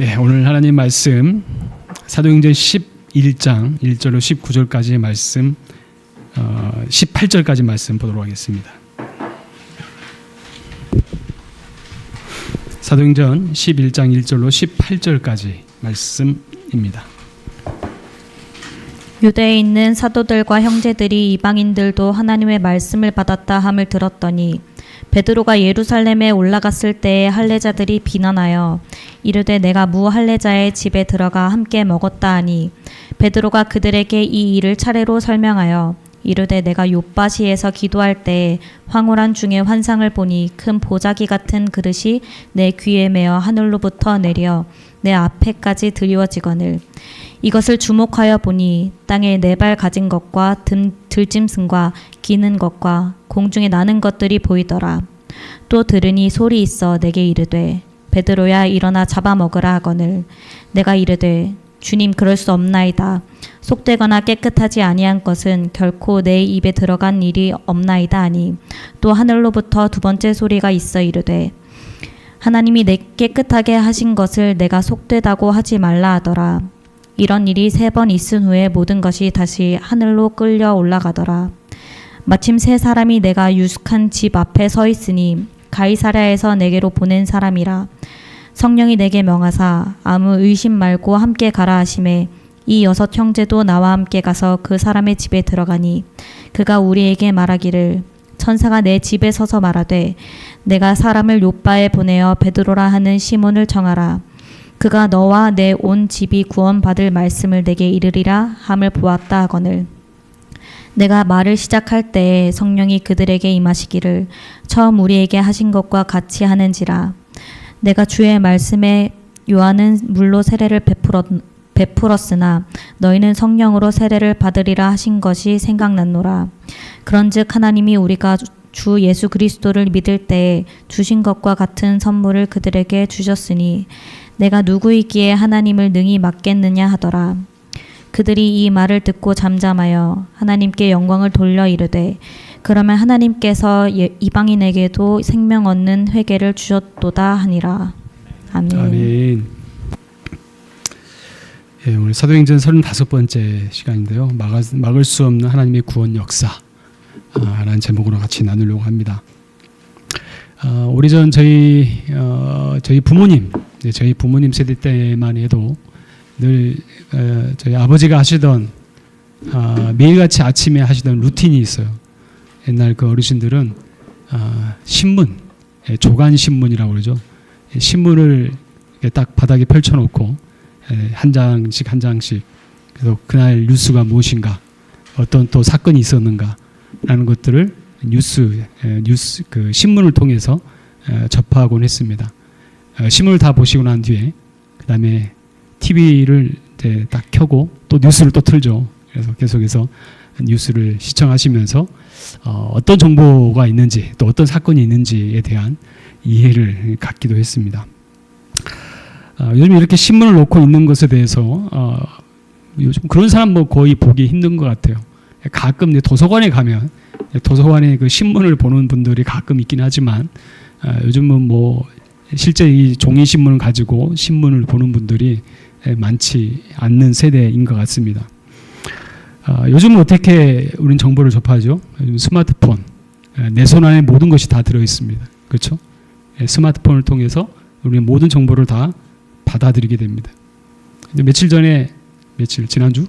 네, 오늘 하나님 말씀 사도행전 11장 1절로 19절까지의 말씀 18절까지 말씀 보도록 하겠습니다. 사도행전 11장 1절로 18절까지 말씀입니다. 유대에 있는 사도들과 형제들이 이방인들도 하나님의 말씀을 받았다 함을 들었더니 베드로가 예루살렘에 올라갔을 때에 할례자들이 비난하여 이르되 내가 무 할례자의 집에 들어가 함께 먹었다 하니 베드로가 그들에게 이 일을 차례로 설명하여 이르되 내가 욥바시에서 기도할 때에 황홀한 중에 환상을 보니 큰 보자기 같은 그릇이 내 귀에 매어 하늘로부터 내려 내 앞에까지 드리워지거늘 이것을 주목하여 보니 땅에 네 발 가진 것과 들짐승과 기는 것과 공중에 나는 것들이 보이더라. 또 들으니 소리 있어 내게 이르되 베드로야 일어나 잡아먹으라 하거늘 내가 이르되 주님 그럴 수 없나이다. 속되거나 깨끗하지 아니한 것은 결코 내 입에 들어간 일이 없나이다 하니 또 하늘로부터 두 번째 소리가 있어 이르되 하나님이 내 깨끗하게 하신 것을 내가 속되다고 하지 말라 하더라. 이런 일이 3번 있은 후에 모든 것이 다시 하늘로 끌려 올라가더라. 마침 3사람이 내가 유숙한 집 앞에 서 있으니 가이사랴에서 내게로 보낸 사람이라. 성령이 내게 명하사 아무 의심 말고 함께 가라 하시매 이 6 형제도 나와 함께 가서 그 사람의 집에 들어가니 그가 우리에게 말하기를 천사가 내 집에 서서 말하되 내가 사람을 욥바에 보내어 베드로라 하는 시몬을 청하라. 그가 너와 내 온 집이 구원받을 말씀을 내게 이르리라 함을 보았다 하거늘 내가 말을 시작할 때에 성령이 그들에게 임하시기를 처음 우리에게 하신 것과 같이 하는지라. 내가 주의 말씀에 요한은 물로 세례를 베풀었으나 너희는 성령으로 세례를 받으리라 하신 것이 생각났노라. 그런즉 하나님이 우리가 주 예수 그리스도를 믿을 때에 주신 것과 같은 선물을 그들에게 주셨으니 내가 누구이기에 하나님을 능히 맡겠느냐 하더라. 그들이 이 말을 듣고 잠잠하여 하나님께 영광을 돌려 이르되 그러면 하나님께서 이방인에게도 생명 얻는 회개를 주셨도다 하니라. 아멘. 아멘. 예, 오늘 사도행전 35번째 시간인데요. 막을 수 없는 하나님의 구원 역사 라는 제목으로 같이 나누려고 합니다. 오래전 저희 부모님, 저희 부모님 세대 때만 해도 늘 저희 아버지가 하시던 매일같이 아침에 하시던 루틴이 있어요. 옛날 그 어르신들은 신문, 조간 신문이라고 그러죠. 신문을 딱 바닥에 펼쳐놓고 한 장씩 한 장씩 그래서 그날 뉴스가 무엇인가, 어떤 또 사건이 있었는가라는 것들을 뉴스 그 신문을 통해서 접하곤 했습니다. 신문을 다 보시고 난 뒤에 그 다음에 TV를 이제 딱 켜고 또 뉴스를 또 틀죠. 그래서 계속해서 뉴스를 시청하시면서 어떤 정보가 있는지 또 어떤 사건이 있는지에 대한 이해를 갖기도 했습니다. 요즘 이렇게 신문을 놓고 있는 것에 대해서 요즘 그런 사람 뭐 거의 보기 힘든 것 같아요. 가끔 도서관에 가면 도서관에 그 신문을 보는 분들이 가끔 있긴 하지만 요즘은 뭐 실제 이 종이 신문을 가지고 신문을 보는 분들이 많지 않는 세대인 것 같습니다. 요즘은 어떻게 우리는 정보를 접하죠? 요즘 스마트폰, 내 손 안에 모든 것이 다 들어 있습니다. 그렇죠? 스마트폰을 통해서 우리는 모든 정보를 다 받아들이게 됩니다. 근데 지난주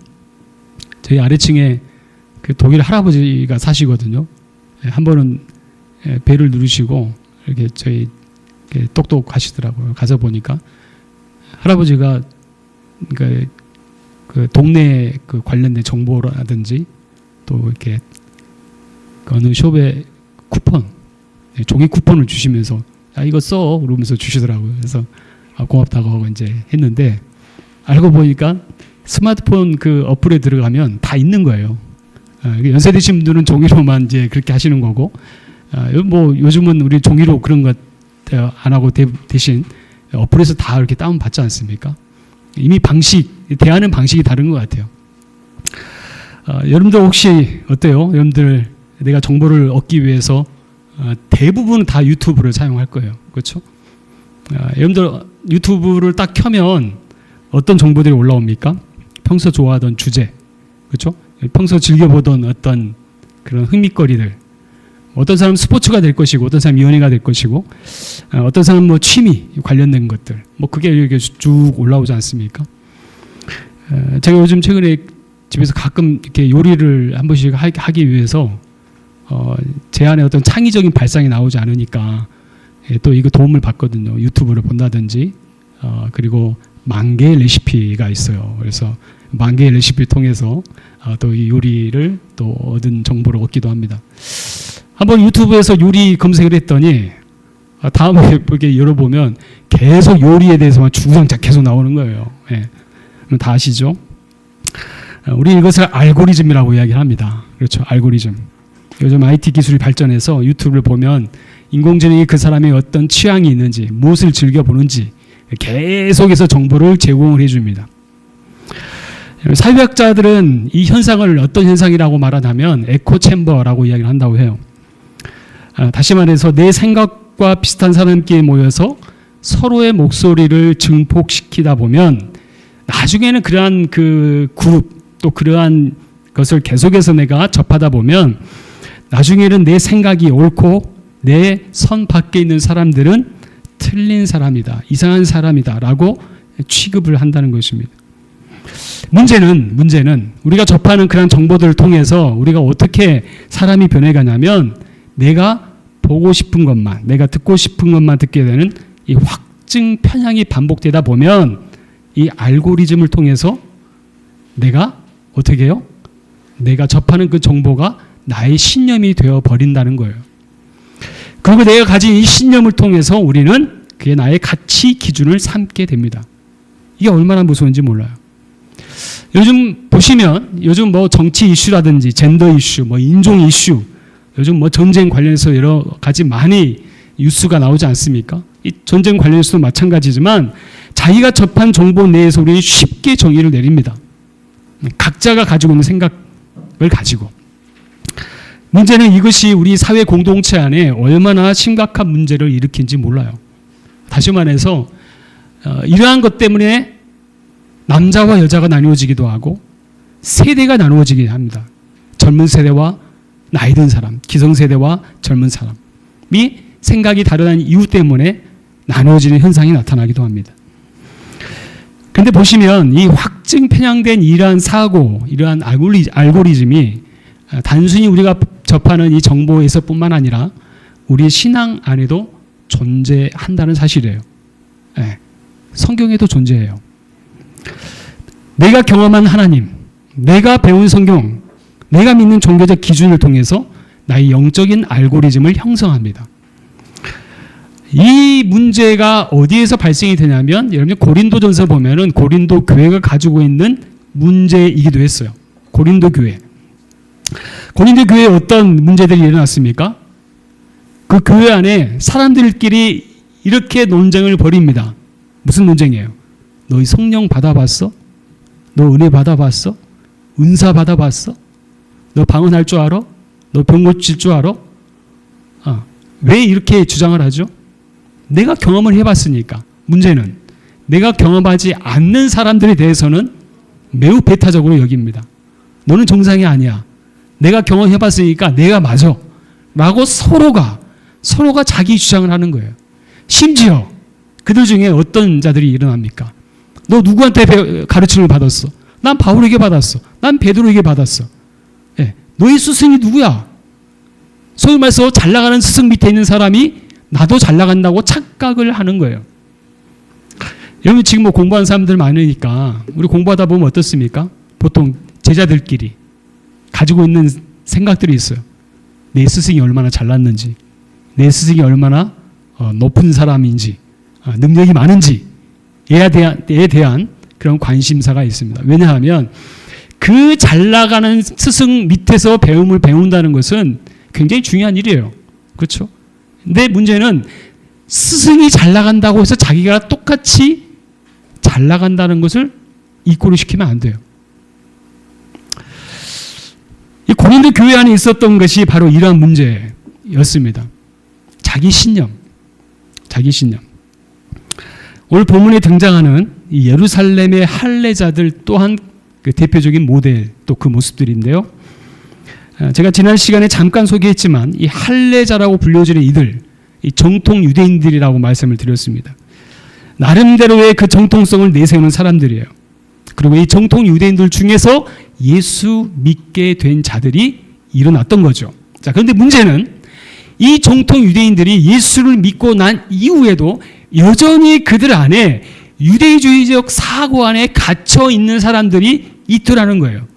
저희 아래층에 그 독일 할아버지가 사시거든요. 한 번은 배를 누르시고 이렇게 저희 똑똑하시더라고요. 가서 보니까 할아버지가 그 동네 그 관련된 정보라든지 또 이렇게 그 어느 숍에 쿠폰, 종이 쿠폰을 주시면서 야 이거 써 그러면서 주시더라고요. 그래서 고맙다고 하고 이제 했는데 알고 보니까 스마트폰 그 어플에 들어가면 다 있는 거예요. 연세 드신 분들은 종이로만 이제 그렇게 하시는 거고, 뭐 요즘은 우리 종이로 그런 것 안 하고 대신 어플에서 다 이렇게 다운 받지 않습니까? 이미 대하는 방식이 다른 것 같아요. 여러분들 혹시 어때요? 여러분들 내가 정보를 얻기 위해서 대부분 다 유튜브를 사용할 거예요. 그렇죠? 여러분들 유튜브를 딱 켜면 어떤 정보들이 올라옵니까? 평소 좋아하던 주제, 그렇죠? 평소 즐겨보던 어떤 그런 흥미거리들. 어떤 사람은 스포츠가 될 것이고, 어떤 사람은 연예가 될 것이고, 어떤 사람은 뭐 취미 관련된 것들, 뭐 그게 이렇게 쭉 올라오지 않습니까? 제가 요즘 최근에 집에서 가끔 이렇게 요리를 한 번씩 하기 위해서 제 안에 어떤 창의적인 발상이 나오지 않으니까 또 이거 도움을 받거든요. 유튜브를 본다든지 그리고 10,000개의 레시피가 있어요. 그래서 10,000개의 레시피를 통해서 또 이 요리를 또 얻은 정보를 얻기도 합니다. 한번 유튜브에서 요리 검색을 했더니 다음에 이렇게 열어보면 계속 요리에 대해서만 주구장창 계속 나오는 거예요. 예. 다 아시죠? 우리 이것을 알고리즘이라고 이야기를 합니다. 그렇죠. 알고리즘. 요즘 IT 기술이 발전해서 유튜브를 보면 인공지능이 그 사람의 어떤 취향이 있는지, 무엇을 즐겨보는지 계속해서 정보를 제공을 해줍니다. 사회학자들은 이 현상을 어떤 현상이라고 말하냐면 에코 챔버라고 이야기를 한다고 해요. 다시 말해서 내 생각과 비슷한 사람끼리 모여서 서로의 목소리를 증폭시키다 보면 나중에는 그러한 그 그룹 또 그러한 것을 계속해서 내가 접하다 보면 나중에는 내 생각이 옳고 내 선 밖에 있는 사람들은 틀린 사람이다, 이상한 사람이다 라고 취급을 한다는 것입니다. 문제는 우리가 접하는 그런 정보들을 통해서 우리가 어떻게 사람이 변해가냐면 내가 보고 싶은 것만, 내가 듣고 싶은 것만 듣게 되는 이 확증 편향이 반복되다 보면 이 알고리즘을 통해서 내가 어떻게 해요? 내가 접하는 그 정보가 나의 신념이 되어 버린다는 거예요. 그리고 내가 가진 이 신념을 통해서 우리는 그게 나의 가치 기준을 삼게 됩니다. 이게 얼마나 무서운지 몰라요. 요즘 보시면 요즘 뭐 정치 이슈라든지 젠더 이슈, 뭐 인종 이슈, 요즘 뭐 전쟁 관련해서 여러 가지 많이 뉴스가 나오지 않습니까? 이 전쟁 관련해서도 마찬가지지만 자기가 접한 정보 내에서 우리는 쉽게 정의를 내립니다. 각자가 가지고 있는 생각을 가지고. 문제는 이것이 우리 사회 공동체 안에 얼마나 심각한 문제를 일으킨지 몰라요. 다시 말해서 이러한 것 때문에 남자와 여자가 나누어지기도 하고 세대가 나누어지기도 합니다. 젊은 세대와 나이 든 사람, 기성세대와 젊은 사람이 생각이 다르다는 이유 때문에 나누어지는 현상이 나타나기도 합니다. 그런데 보시면 이 확증 편향된 이러한 사고, 이러한 알고리즘이 단순히 우리가 접하는 이 정보에서뿐만 아니라 우리 신앙 안에도 존재한다는 사실이에요. 네. 성경에도 존재해요. 내가 경험한 하나님, 내가 배운 성경, 내가 믿는 종교적 기준을 통해서 나의 영적인 알고리즘을 형성합니다. 이 문제가 어디에서 발생이 되냐면 여러분 고린도전서 보면은 고린도 교회가 가지고 있는 문제이기도 했어요. 고린도 교회. 고린도 교회에 어떤 문제들이 일어났습니까? 그 교회 안에 사람들끼리 이렇게 논쟁을 벌입니다. 무슨 논쟁이에요? 너희 성령 받아봤어? 너 은혜 받아봤어? 은사 받아봤어? 너 방언할 줄 알아? 너 병 고칠 줄 알아? 왜 이렇게 주장을 하죠? 내가 경험을 해봤으니까. 문제는 내가 경험하지 않는 사람들에 대해서는 매우 배타적으로 여깁니다. 너는 정상이 아니야. 내가 경험해봤으니까 내가 맞아. 라고 서로가 자기 주장을 하는 거예요. 심지어 그들 중에 어떤 자들이 일어납니까? 너 누구한테 가르침을 받았어? 난 바울에게 받았어. 난 베드로에게 받았어. 예, 너희 스승이 누구야? 소위 말해서 잘 나가는 스승 밑에 있는 사람이 나도 잘 나간다고 착각을 하는 거예요. 여러분 지금 뭐 공부하는 사람들 많으니까 우리 공부하다 보면 어떻습니까? 보통 제자들끼리 가지고 있는 생각들이 있어요. 내 스승이 얼마나 잘났는지, 내 스승이 얼마나 높은 사람인지, 능력이 많은지에 대한 그런 관심사가 있습니다. 왜냐하면 그 잘 나가는 스승 밑에서 배움을 배운다는 것은 굉장히 중요한 일이에요. 그렇죠? 근데 문제는 스승이 잘 나간다고 해서 자기가 똑같이 잘 나간다는 것을 이꼬리 시키면 안 돼요. 이 고린도 교회 안에 있었던 것이 바로 이러한 문제였습니다. 자기 신념. 오늘 본문에 등장하는 이 예루살렘의 할례자들 또한 그 대표적인 모델 또 그 모습들인데요. 제가 지난 시간에 잠깐 소개했지만 이 할례자라고 불려지는 이들, 이 정통 유대인들이라고 말씀을 드렸습니다. 나름대로의 그 정통성을 내세우는 사람들이에요. 그리고 이 정통 유대인들 중에서 예수 믿게 된 자들이 일어났던 거죠. 자, 그런데 문제는 이 정통 유대인들이 예수를 믿고 난 이후에도 여전히 그들 안에 유대주의적 사고 안에 갇혀 있는 사람들이 있더라는 거예요.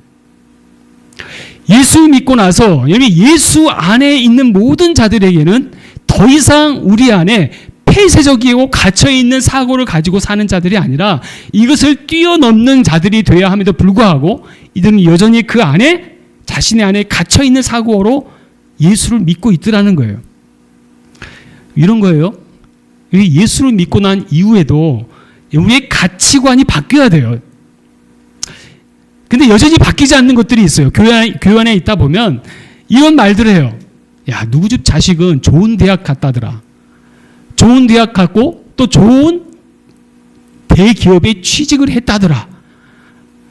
예수 믿고 나서 예수 안에 있는 모든 자들에게는 더 이상 우리 안에 폐쇄적이고 갇혀있는 사고를 가지고 사는 자들이 아니라 이것을 뛰어넘는 자들이 되어야 함에도 불구하고 이들은 여전히 그 안에 자신의 안에 갇혀있는 사고로 예수를 믿고 있더라는 거예요. 이런 거예요. 예수를 믿고 난 이후에도 우리의 가치관이 바뀌어야 돼요. 근데 여전히 바뀌지 않는 것들이 있어요. 교회 안에 있다 보면 이런 말들을 해요. 야, 누구 집 자식은 좋은 대학 갔다더라. 좋은 대학 갔고 또 좋은 대기업에 취직을 했다더라.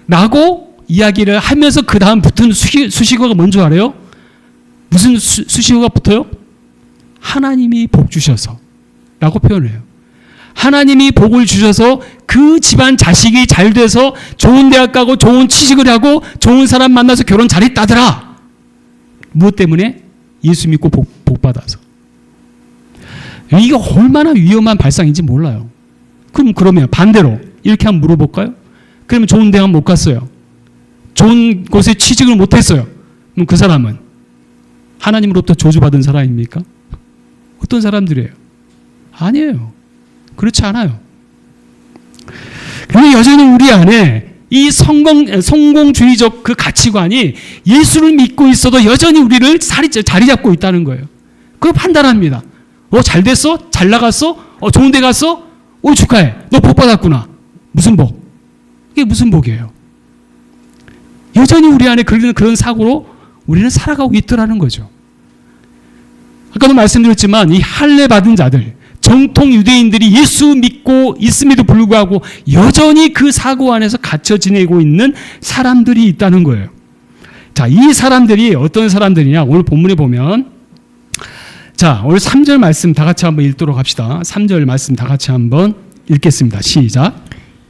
라고 이야기를 하면서 그 다음 붙은 수식어가 뭔지 알아요? 무슨 수식어가 붙어요? 하나님이 복 주셔서 라고 표현을 해요. 하나님이 복을 주셔서 그 집안 자식이 잘 돼서 좋은 대학 가고 좋은 취직을 하고 좋은 사람 만나서 결혼 잘했다더라. 무엇 때문에? 예수 믿고 복 받아서. 이게 얼마나 위험한 발상인지 몰라요. 그러면 반대로 이렇게 한번 물어볼까요? 그러면 좋은 대학 못 갔어요. 좋은 곳에 취직을 못했어요. 그럼 그 사람은 하나님으로부터 저주받은 사람입니까? 어떤 사람들이에요? 아니에요. 그렇지 않아요. 근데 여전히 우리 안에 이 성공주의적 그 가치관이 예수를 믿고 있어도 여전히 우리를 자리 잡고 있다는 거예요. 그걸 판단합니다. 잘 됐어? 잘 나갔어? 좋은 데 갔어? 축하해. 너 복 받았구나. 무슨 복? 이게 무슨 복이에요? 여전히 우리 안에 그런 사고로 우리는 살아가고 있더라는 거죠. 아까도 말씀드렸지만 이 할례 받은 자들, 정통 유대인들이 예수 믿고 있음에도 불구하고 여전히 그 사고 안에서 갇혀 지내고 있는 사람들이 있다는 거예요. 자, 이 사람들이 어떤 사람들이냐? 오늘 본문에 보면 자, 오늘 3절 말씀 다 같이 한번 읽도록 합시다. 3절 말씀 다 같이 한번 읽겠습니다. 시작.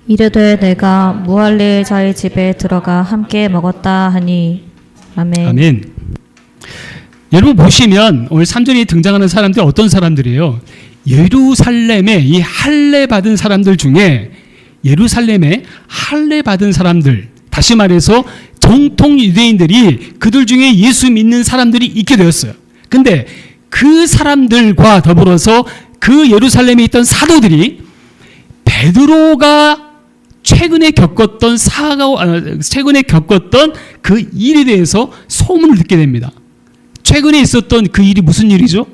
이르되 내가 무할례자의 집에 들어가 함께 먹었다 하니 아멘. 아멘. 여러분 보시면 오늘 3절에 등장하는 사람들이 어떤 사람들이에요? 예루살렘에 이 할례 받은 사람들 중에 예루살렘에 할례 받은 사람들, 다시 말해서 정통 유대인들이 그들 중에 예수 믿는 사람들이 있게 되었어요. 근데 그 사람들과 더불어서 그 예루살렘에 있던 사도들이 베드로가 최근에 겪었던 그 일에 대해서 소문을 듣게 됩니다. 최근에 있었던 그 일이 무슨 일이죠?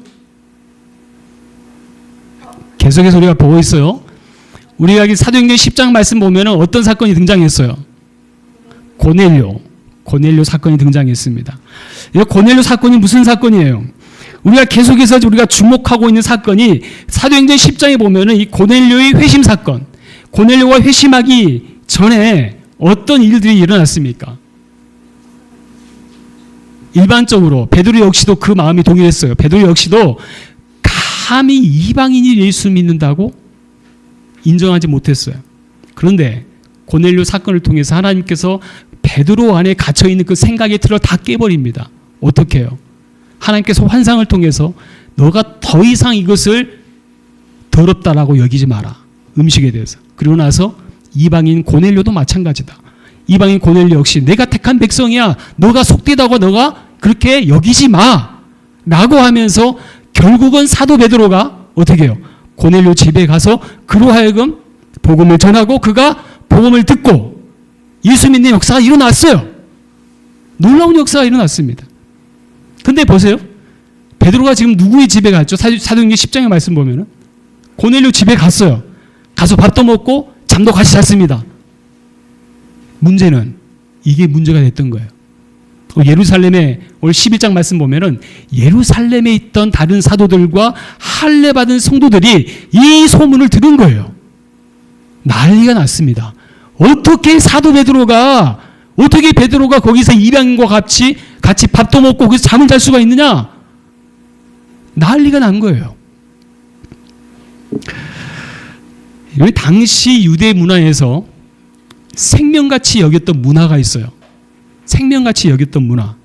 계속해서 우리가 보고 있어요. 우리가 사도행전 10장 말씀 보면 어떤 사건이 등장했어요? 고넬료 사건이 등장했습니다. 이 고넬료 사건이 무슨 사건이에요? 우리가 계속해서 우리가 주목하고 있는 사건이 사도행전 10장에 보면은 이 고넬료의 회심 사건, 고넬료가 회심하기 전에 어떤 일들이 일어났습니까? 일반적으로 베드로 역시도 그 마음이 동일했어요. 베드로 역시도 감히 이방인이 예수 믿는다고 인정하지 못했어요. 그런데 고넬료 사건을 통해서 하나님께서 베드로 안에 갇혀있는 그 생각의 틀을 다 깨버립니다. 어떻게 해요? 하나님께서 환상을 통해서 너가 더 이상 이것을 더럽다라고 여기지 마라. 음식에 대해서. 그리고 나서 이방인 고넬료도 마찬가지다. 이방인 고넬료 역시 내가 택한 백성이야. 너가 속되다고 너가 그렇게 여기지 마. 라고 하면서 결국은 사도 베드로가 어떻게 해요? 고넬료 집에 가서 그로 하여금 복음을 전하고 그가 복음을 듣고 예수 믿는 역사가 일어났어요. 놀라운 역사가 일어났습니다. 근데 보세요. 베드로가 지금 누구의 집에 갔죠? 사도행전 10장의 말씀 보면은 고넬료 집에 갔어요. 가서 밥도 먹고 잠도 같이 잤습니다. 문제는 이게 문제가 됐던 거예요. 예루살렘에 오늘 11장 말씀 보면은 예루살렘에 있던 다른 사도들과 할례 받은 성도들이 이 소문을 들은 거예요. 난리가 났습니다. 어떻게 베드로가 거기서 이방인과 같이 밥도 먹고 거기서 잠을 잘 수가 있느냐? 난리가 난 거예요. 여기 당시 유대 문화에서 생명같이 여겼던 문화가 있어요. 생명같이 여겼던 문화.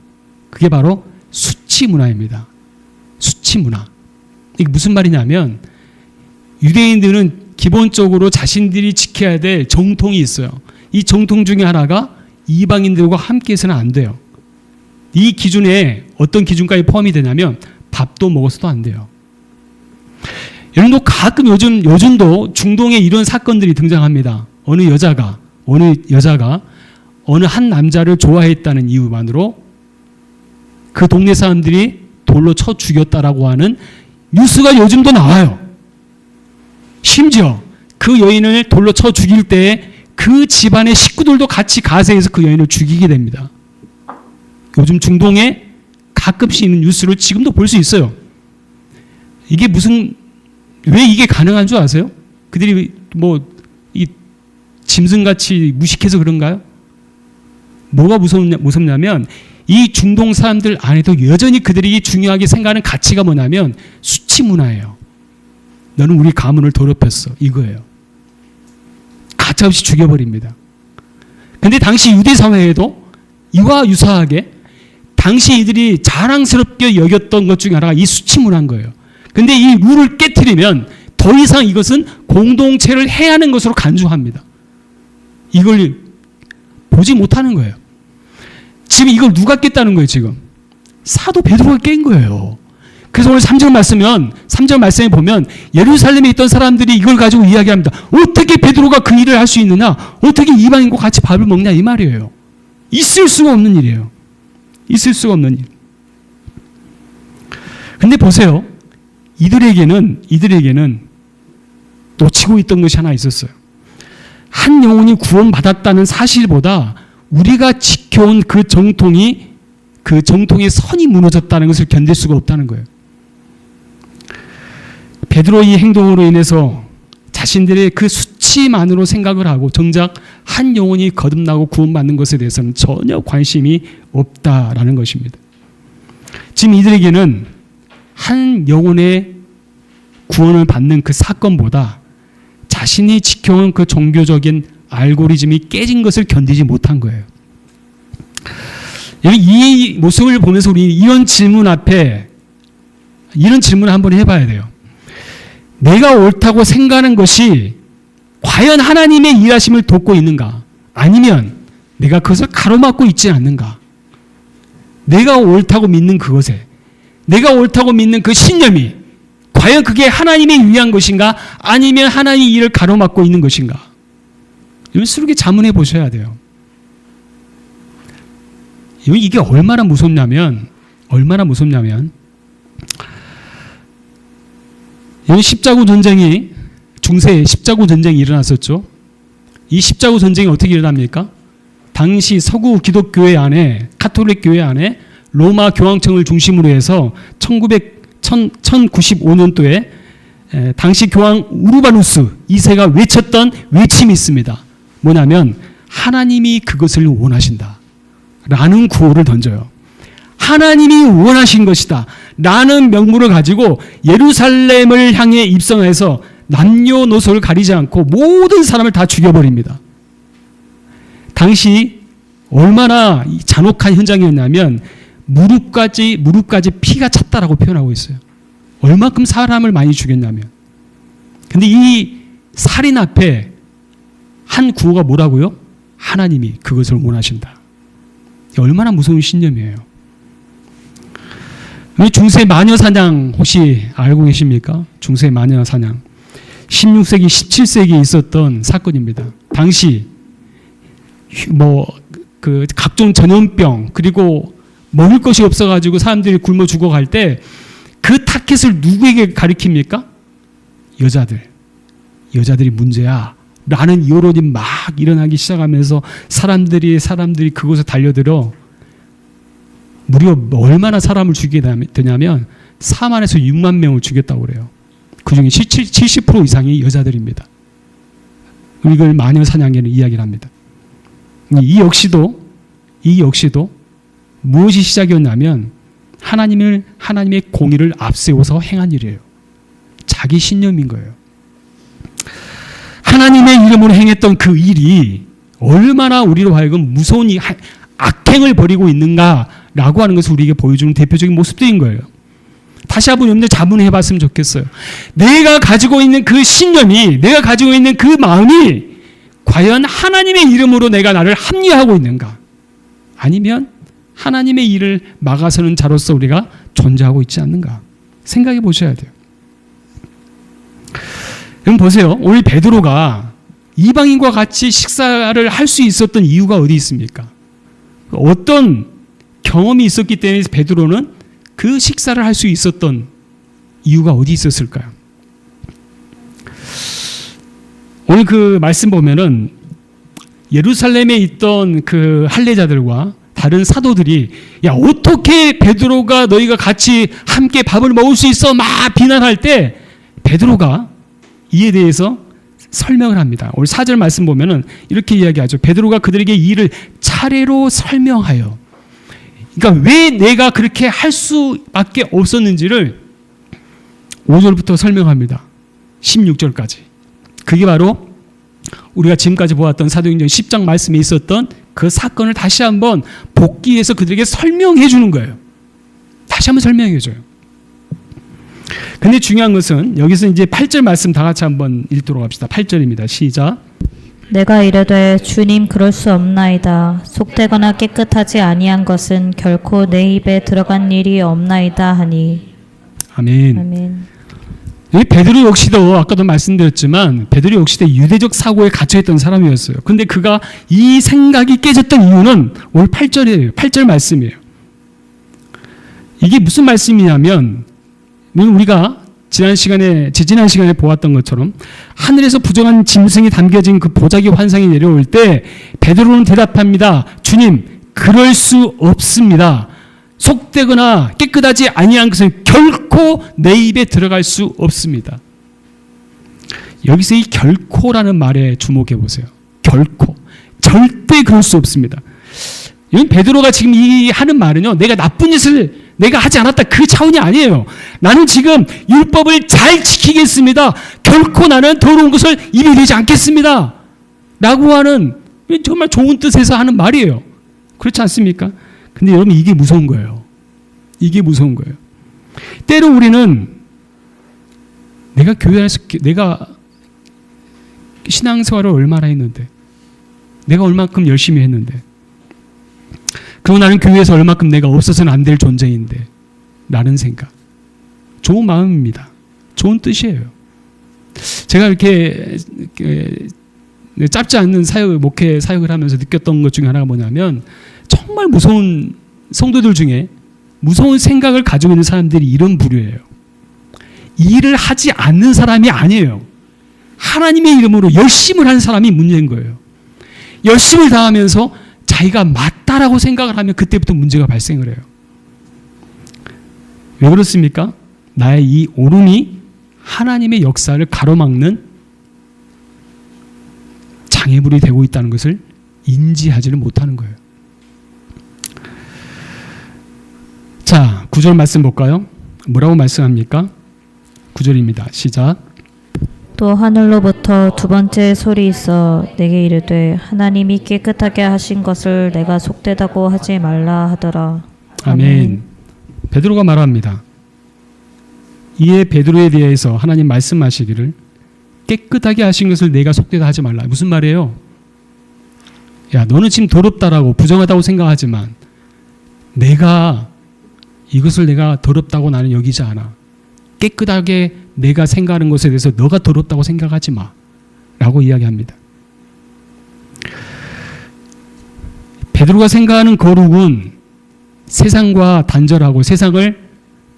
그게 바로 수치 문화입니다. 수치 문화. 이게 무슨 말이냐면 유대인들은 기본적으로 자신들이 지켜야 될 정통이 있어요. 이 정통 중에 하나가 이방인들과 함께해서는 안 돼요. 이 기준에 어떤 기준까지 포함이 되냐면 밥도 먹어서도 안 돼요. 여러분도 가끔 요즘도 중동에 이런 사건들이 등장합니다. 어느 여자가 어느 한 남자를 좋아했다는 이유만으로 그 동네 사람들이 돌로 쳐 죽였다라고 하는 뉴스가 요즘도 나와요. 심지어 그 여인을 돌로 쳐 죽일 때 그 집안의 식구들도 같이 가세해서 그 여인을 죽이게 됩니다. 요즘 중동에 가끔씩 있는 뉴스를 지금도 볼 수 있어요. 이게 왜 이게 가능한 줄 아세요? 그들이 이 짐승같이 무식해서 그런가요? 뭐가 무섭냐면 이 중동 사람들 안에도 여전히 그들이 중요하게 생각하는 가치가 뭐냐면 수치 문화예요. 너는 우리 가문을 더럽혔어. 이거예요. 가차없이 죽여버립니다. 근데 당시 유대 사회에도 이와 유사하게 당시 이들이 자랑스럽게 여겼던 것 중에 하나가 이 수치 문화인 거예요. 근데 이 룰을 깨트리면 더 이상 이것은 공동체를 해하는 것으로 간주합니다. 이걸 보지 못하는 거예요. 지금 이걸 누가 깼다는 거예요, 지금? 사도 베드로가 깬 거예요. 그래서 오늘 3절 말씀에 보면 예루살렘에 있던 사람들이 이걸 가지고 이야기합니다. 어떻게 베드로가 그 일을 할 수 있느냐? 어떻게 이방인과 같이 밥을 먹냐? 이 말이에요. 있을 수가 없는 일이에요. 있을 수가 없는 일. 근데 보세요. 이들에게는 놓치고 있던 것이 하나 있었어요. 한 영혼이 구원받았다는 사실보다 우리가 지켜온 그 정통의 선이 무너졌다는 것을 견딜 수가 없다는 거예요. 베드로의 행동으로 인해서 자신들의 그 수치만으로 생각을 하고 정작 한 영혼이 거듭나고 구원받는 것에 대해서는 전혀 관심이 없다라는 것입니다. 지금 이들에게는 한 영혼의 구원을 받는 그 사건보다 자신이 지켜온 그 종교적인 알고리즘이 깨진 것을 견디지 못한 거예요. 이 모습을 보면서 우리 이런 질문을 한번 해봐야 돼요. 내가 옳다고 생각하는 것이 과연 하나님의 일하심을 돕고 있는가? 아니면 내가 그것을 가로막고 있지 않는가? 내가 옳다고 믿는 그것에, 내가 옳다고 믿는 그 신념이 과연 그게 하나님이 위한 것인가? 아니면 하나님의 일을 가로막고 있는 것인가? 스스로 자문해 보셔야 돼요. 이게 얼마나 무섭냐면 십자군 전쟁이 중세에 십자군 전쟁이 일어났었죠. 이 십자군 전쟁이 어떻게 일어납니까? 당시 서구 기독교회 안에 카톨릭 교회 안에 로마 교황청을 중심으로 해서 1095년도에 당시 교황 우르바누스 2세가 외쳤던 외침이 있습니다. 뭐냐면 하나님이 그것을 원하신다 라는 구호를 던져요. 하나님이 원하신 것이다 라는 명분을 가지고 예루살렘을 향해 입성해서 남녀노소를 가리지 않고 모든 사람을 다 죽여버립니다. 당시 얼마나 잔혹한 현장이었냐면 무릎까지 피가 찼다라고 표현하고 있어요. 얼마큼 사람을 많이 죽였냐면. 근데 이 살인 앞에 한 구호가 뭐라고요? 하나님이 그것을 원하신다. 얼마나 무서운 신념이에요. 중세 마녀 사냥 혹시 알고 계십니까? 중세 마녀 사냥. 16세기, 17세기에 있었던 사건입니다. 당시 그 각종 전염병 그리고 먹을 것이 없어가지고 사람들이 굶어 죽어갈 때 그 타켓을 누구에게 가리킵니까? 여자들이 문제야 라는 여론이 막 일어나기 시작하면서 사람들이 그곳에 달려들어 무려 얼마나 사람을 죽이게 되냐면 4만에서 6만 명을 죽였다고 그래요. 그중에 70% 이상이 여자들입니다. 이걸 마녀 사냥개는 이야기를 합니다. 이 역시도 무엇이 시작이었냐면 하나님의 공의를 앞세워서 행한 일이에요. 자기 신념인 거예요. 하나님의 이름으로 행했던 그 일이 얼마나 우리로 하여금 무서운 악행을 벌이고 있는가라고 하는 것을 우리에게 보여주는 대표적인 모습들인 거예요. 다시 한번 여러분들 자문해 봤으면 좋겠어요. 내가 가지고 있는 그 신념이, 내가 가지고 있는 그 마음이 과연 하나님의 이름으로 내가 나를 합리화하고 있는가? 아니면 하나님의 일을 막아서는 자로서 우리가 존재하고 있지 않는가? 생각해 보셔야 돼요. 여러분 보세요. 오늘 베드로가 이방인과 같이 식사를 할 수 있었던 이유가 어디 있습니까? 어떤 경험이 있었기 때문에 베드로는 그 식사를 할 수 있었던 이유가 어디 있었을까요? 오늘 그 말씀 보면은 예루살렘에 있던 그 할례자들과 다른 사도들이 야 어떻게 베드로가 너희가 같이 함께 밥을 먹을 수 있어 막 비난할 때 베드로가 이에 대해서 설명을 합니다. 오늘 4절 말씀 보면은 이렇게 이야기하죠. 베드로가 그들에게 이 일을 차례로 설명하여, 그러니까 왜 내가 그렇게 할 수밖에 없었는지를 5절부터 설명합니다. 16절까지. 그게 바로 우리가 지금까지 보았던 사도행전 10장 말씀에 있었던 그 사건을 다시 한번 복기해서 그들에게 설명해 주는 거예요. 다시 한번 설명해 줘요. 근데 중요한 것은 여기서 이제 8절 말씀 다 같이 한번 읽도록 합시다. 8절입니다. 시작. 내가 이르되 주님 그럴 수 없나이다. 속되거나 깨끗하지 아니한 것은 결코 내 입에 들어간 일이 없나이다 하니. 아멘. 아멘. 이 베드로 역시도 아까도 말씀드렸지만 베드로 역시도 유대적 사고에 갇혀있던 사람이었어요. 근데 그가 이 생각이 깨졌던 이유는 오늘 8절이에요. 8절 말씀이에요. 이게 무슨 말씀이냐면 우리가 지지난 시간에 보았던 것처럼 하늘에서 부정한 짐승이 담겨진 그 보자기 환상이 내려올 때 베드로는 대답합니다. 주님, 그럴 수 없습니다. 속되거나 깨끗하지 아니한 것은 결코 내 입에 들어갈 수 없습니다. 여기서 이 결코라는 말에 주목해 보세요. 결코. 절대 그럴 수 없습니다. 여기 베드로가 지금 이 하는 말은요, 내가 나쁜 짓을 내가 하지 않았다 그 차원이 아니에요. 나는 지금 율법을 잘 지키겠습니다. 결코 나는 더러운 것을 입에 대지 않겠습니다. 라고 하는 정말 좋은 뜻에서 하는 말이에요. 그렇지 않습니까? 근데 여러분 이게 무서운 거예요. 이게 무서운 거예요. 때로 우리는 내가 교회 안에서 내가 신앙생활을 얼마나 했는데 내가 얼마큼 열심히 했는데 그리고 나는 교회에서 얼마큼 내가 없어서는 안 될 존재인데 라는 생각. 좋은 마음입니다. 좋은 뜻이에요. 제가 이렇게 짧지 않는 목회 사역을 하면서 느꼈던 것 중에 하나가 뭐냐면 정말 무서운 성도들 중에 무서운 생각을 가지고 있는 사람들이 이런 부류예요. 일을 하지 않는 사람이 아니에요. 하나님의 이름으로 열심을 하는 사람이 문제인 거예요. 열심을 다하면서 자기가 맞다라고 생각을 하면 그때부터 문제가 발생을 해요. 왜 그렇습니까? 나의 이 오름이 하나님의 역사를 가로막는 장애물이 되고 있다는 것을 인지하지를 못하는 거예요. 자, 9절 말씀 볼까요? 뭐라고 말씀합니까? 9절입니다. 시작. 또 하늘로부터 두 번째 소리 있어 내게 이르되 하나님이 깨끗하게 하신 것을 내가 속되다고 하지 말라 하더라. 아멘. 베드로가 말합니다. 이에 베드로에 대해서 하나님 말씀하시기를 깨끗하게 하신 것을 내가 속되다 하지 말라. 무슨 말이에요? 야, 너는 지금 더럽다라고 부정하다고 생각하지만 내가 이것을 내가 더럽다고 나는 여기지 않아. 깨끗하게 내가 생각하는 것에 대해서 너가 더럽다고 생각하지 마 라고 이야기합니다. 베드로가 생각하는 거룩은 세상과 단절하고 세상을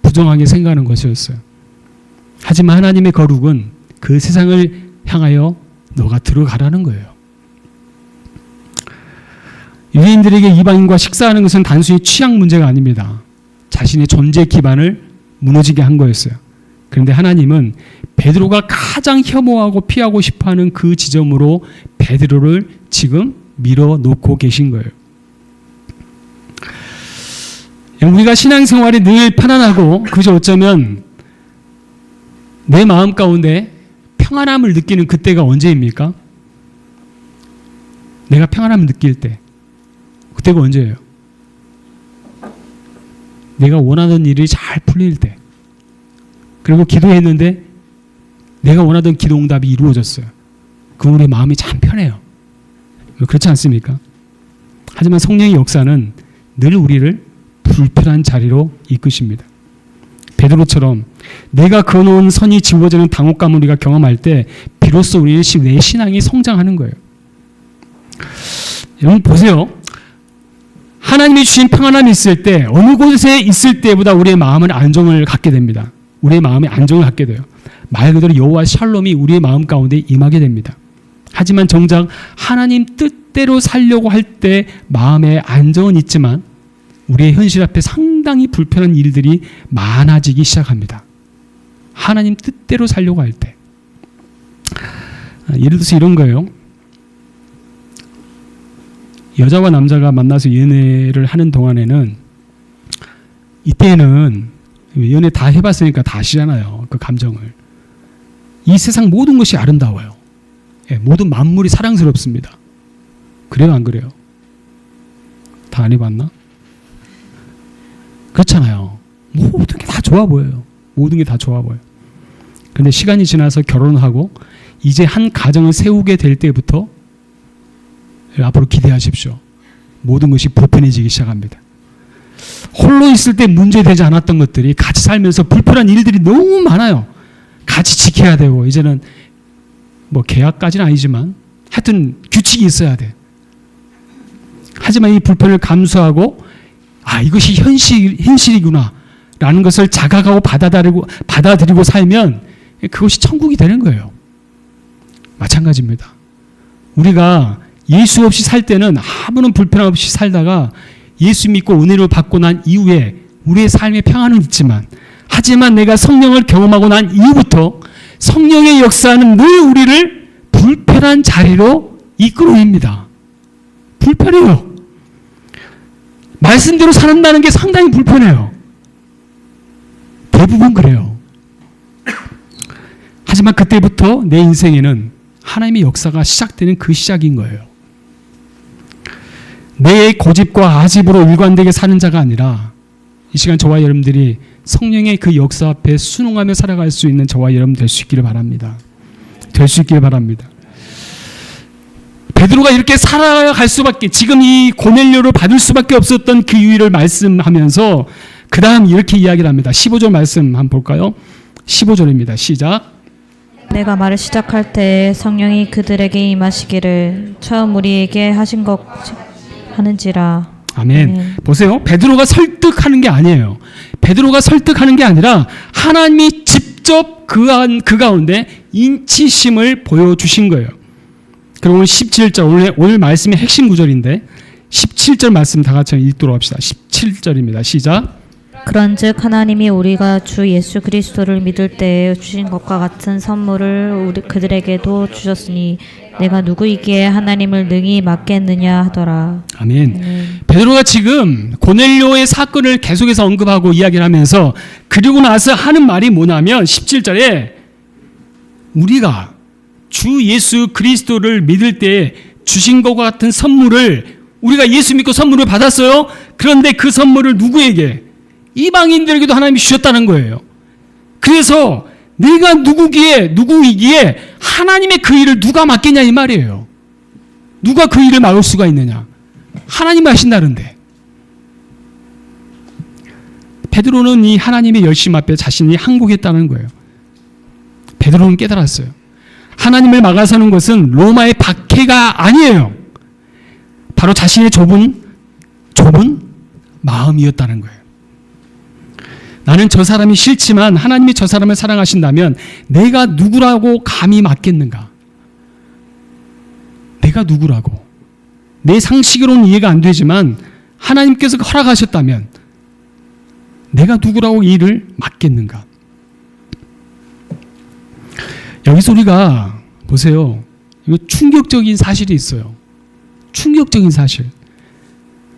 부정하게 생각하는 것이었어요. 하지만 하나님의 거룩은 그 세상을 향하여 너가 들어가라는 거예요. 유대인들에게 이방인과 식사하는 것은 단순히 취향 문제가 아닙니다. 자신의 존재 기반을 무너지게 한 거였어요. 그런데 하나님은 베드로가 가장 혐오하고 피하고 싶어하는 그 지점으로 베드로를 지금 밀어놓고 계신 거예요. 우리가 신앙생활이 늘 편안하고 그저 어쩌면 내 마음 가운데 평안함을 느끼는 그때가 언제입니까? 내가 평안함을 느낄 때. 그때가 언제예요? 내가 원하던 일이 잘 풀릴 때. 그리고 기도했는데 내가 원하던 기도 응답이 이루어졌어요. 그럼 우리 마음이 참 편해요. 그렇지 않습니까? 하지만 성령의 역사는 늘 우리를 불편한 자리로 이끄십니다. 베드로처럼 내가 그어놓은 선이 지워지는 당혹감을 우리가 경험할 때 비로소 우리의 내 신앙이 성장하는 거예요. 여러분 보세요. 하나님이 주신 평안함이 있을 때 어느 곳에 있을 때보다 우리의 마음은 안정을 갖게 됩니다. 우리의 마음이 안정을 갖게 돼요. 말 그대로 여호와 샬롬이 우리의 마음 가운데 임하게 됩니다. 하지만 정작 하나님 뜻대로 살려고 할 때 마음에 안정은 있지만 우리의 현실 앞에 상당히 불편한 일들이 많아지기 시작합니다. 하나님 뜻대로 살려고 할 때. 예를 들어서 이런 거예요. 여자와 남자가 만나서 연애를 하는 동안에는 이때는 연애 다 해봤으니까 다 아시잖아요. 그 감정을. 이 세상 모든 것이 아름다워요. 모든 만물이 사랑스럽습니다. 그래요, 안 그래요? 다 안 해봤나? 그렇잖아요. 모든 게 다 좋아 보여요. 모든 게 다 좋아 보여요. 그런데 시간이 지나서 결혼하고 이제 한 가정을 세우게 될 때부터 앞으로 기대하십시오. 모든 것이 불편해지기 시작합니다. 홀로 있을 때 문제되지 않았던 것들이 같이 살면서 불편한 일들이 너무 많아요. 같이 지켜야 되고 이제는 뭐 계약까지는 아니지만 하여튼 규칙이 있어야 돼. 하지만 이 불편을 감수하고 이것이 현실이구나 라는 것을 자각하고 받아들이고 살면 그것이 천국이 되는 거예요. 마찬가지입니다. 우리가 예수 없이 살 때는 아무런 불편함 없이 살다가 예수 믿고 은혜를 받고 난 이후에 우리의 삶의 평안은 있지만 하지만 내가 성령을 경험하고 난 이후부터 성령의 역사는 늘 우리를 불편한 자리로 이끌어냅니다. 불편해요. 말씀대로 산다는 게 상당히 불편해요. 대부분 그래요. 하지만 그때부터 내 인생에는 하나님의 역사가 시작되는 그 시작인 거예요. 내 고집과 아집으로 일관되게 사는 자가 아니라 이 시간 저와 여러분들이 성령의 그 역사 앞에 순응하며 살아갈 수 있는 저와 여러분 될 수 있기를 바랍니다. 될 수 있기를 바랍니다. 베드로가 이렇게 살아갈 수밖에, 지금 이 고넬료를 받을 수밖에 없었던 그 이유를 말씀하면서 그 다음 이렇게 이야기를 합니다. 15절 말씀 한번 볼까요? 15절입니다. 시작. 내가 말을 시작할 때 성령이 그들에게 임하시기를 처음 우리에게 하신 것 하는지라. 아멘. 보세요. 베드로가 설득하는 게 아니에요. 베드로가 설득하는 게 아니라 하나님이 직접 그 가운데 인치심을 보여주신 거예요. 그리고 오늘 17절, 오늘 말씀의 핵심 구절인데 17절 말씀 다 같이 읽도록 합시다. 17절입니다. 시작. 그런즉 하나님이 우리가 주 예수 그리스도를 믿을 때에 주신 것과 같은 선물을 그들에게도 주셨으니 내가 누구이기에 하나님을 능히 맡겠느냐 하더라. 아멘. 베드로가 지금 고넬료의 사건을 계속해서 언급하고 이야기를 하면서 그리고 나서 하는 말이 뭐냐면 17절에 우리가 주 예수 그리스도를 믿을 때 주신 것과 같은 선물을 우리가 예수 믿고 선물을 받았어요. 그런데 그 선물을 누구에게? 이방인들에게도 하나님이 주셨다는 거예요. 그래서 내가 누구이기에 하나님의 그 일을 누가 맡겠냐 이 말이에요. 누가 그 일을 막을 수가 있느냐? 하나님이 하신다는데. 베드로는 이 하나님의 열심 앞에 자신이 항복했다는 거예요. 베드로는 깨달았어요. 하나님을 막아서는 것은 로마의 박해가 아니에요. 바로 자신의 좁은 마음이었다는 거예요. 나는 저 사람이 싫지만 하나님이 저 사람을 사랑하신다면 내가 누구라고 감히 맡겠는가? 내가 누구라고? 내 상식으로는 이해가 안 되지만 하나님께서 허락하셨다면 내가 누구라고 이 일을 맡겠는가? 여기서 우리가 보세요. 이거 충격적인 사실이 있어요. 충격적인 사실.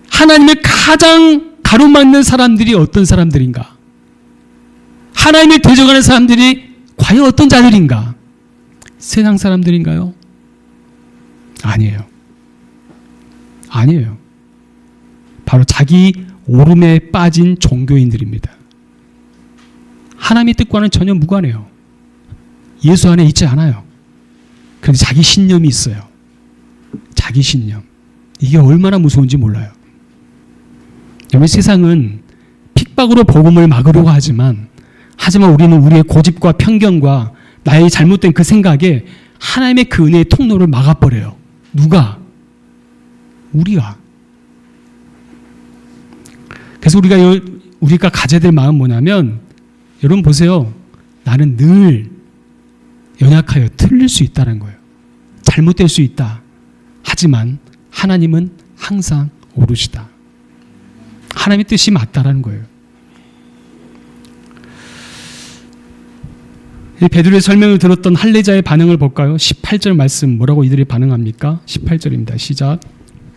하나님을 가장 가로막는 사람들이 어떤 사람들인가? 하나님을 대적하는 사람들이 과연 어떤 자들인가? 세상 사람들인가요? 아니에요. 아니에요. 바로 자기 오름에 빠진 종교인들입니다. 하나님의 뜻과는 전혀 무관해요. 예수 안에 있지 않아요. 그런데 자기 신념이 있어요. 자기 신념. 이게 얼마나 무서운지 몰라요. 여러분, 세상은 핍박으로 복음을 막으려고 하지만 우리는 우리의 고집과 편견과 나의 잘못된 그 생각에 하나님의 그 은혜의 통로를 막아버려요. 누가? 우리가. 그래서 우리가 가져야 될 마음은 뭐냐면, 여러분 보세요. 나는 늘 연약하여 틀릴 수 있다는 거예요. 잘못될 수 있다. 하지만 하나님은 항상 옳으시다. 하나님의 뜻이 맞다라는 거예요. 베드로의 설명을 들었던 할례자의 반응을 볼까요? 18절 말씀 뭐라고 이들이 반응합니까? 18절입니다. 시작.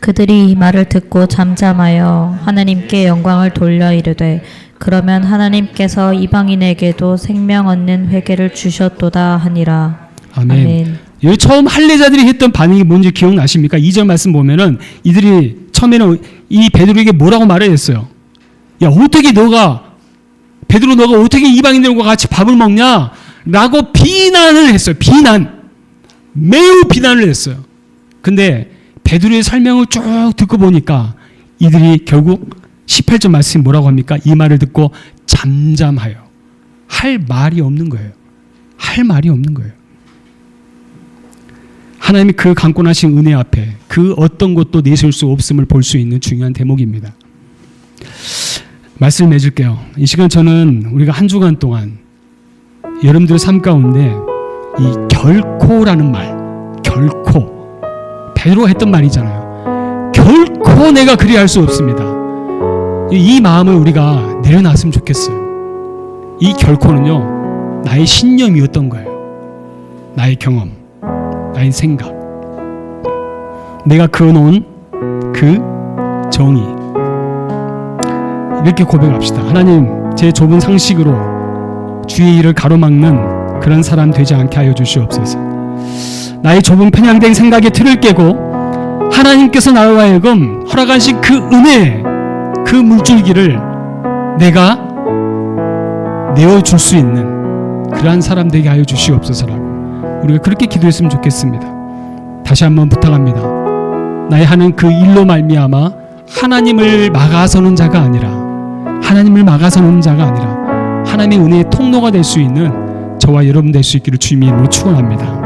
그들이 이 말을 듣고 잠잠하여 하나님께 영광을 돌려 이르되 그러면 하나님께서 이방인에게도 생명 얻는 회개를 주셨도다 하니라. 아멘. 여기 처음 할례자들이 했던 반응이 뭔지 기억나십니까? 2절 말씀 보면은 이들이 처음에는 이 베드로에게 뭐라고 말을 했어요? 야, 어떻게 베드로 너가 어떻게 이방인들과 같이 밥을 먹냐? 라고 비난을 했어요. 매우 비난을 했어요. 근데 베드로의 설명을 쭉 듣고 보니까 이들이 결국 18절 말씀이 뭐라고 합니까? 이 말을 듣고 잠잠하여. 할 말이 없는 거예요. 할 말이 없는 거예요. 하나님이 그 강권하신 은혜 앞에 그 어떤 것도 내세울 수 없음을 볼 수 있는 중요한 대목입니다. 말씀을 맺을게요. 이 시간 저는 우리가 한 주간 동안 여러분들의 삶 가운데 이 결코라는 말, 결코 베드로가 했던 말이잖아요. 결코 내가 그리할 수 없습니다. 이 마음을 우리가 내려놨으면 좋겠어요. 이 결코는요, 나의 신념이었던 거예요. 나의 경험, 나의 생각, 내가 그어놓은 그 정의. 이렇게 고백합시다. 하나님, 제 좁은 상식으로 주의 일을 가로막는 그런 사람 되지 않게 하여 주시옵소서. 나의 좁은 편향된 생각의 틀을 깨고 하나님께서 나와 하여금 허락하신 그 은혜, 그 물줄기를 내가 내어줄 수 있는 그러한 사람 되게 하여 주시옵소서라고 우리가 그렇게 기도했으면 좋겠습니다. 다시 한번 부탁합니다. 나의 하는 그 일로 말미암아 하나님을 막아서는 자가 아니라 하나님의 은혜의 통로가 될 수 있는 저와 여러분 될 수 있기를 주님의 이름으로 축원합니다.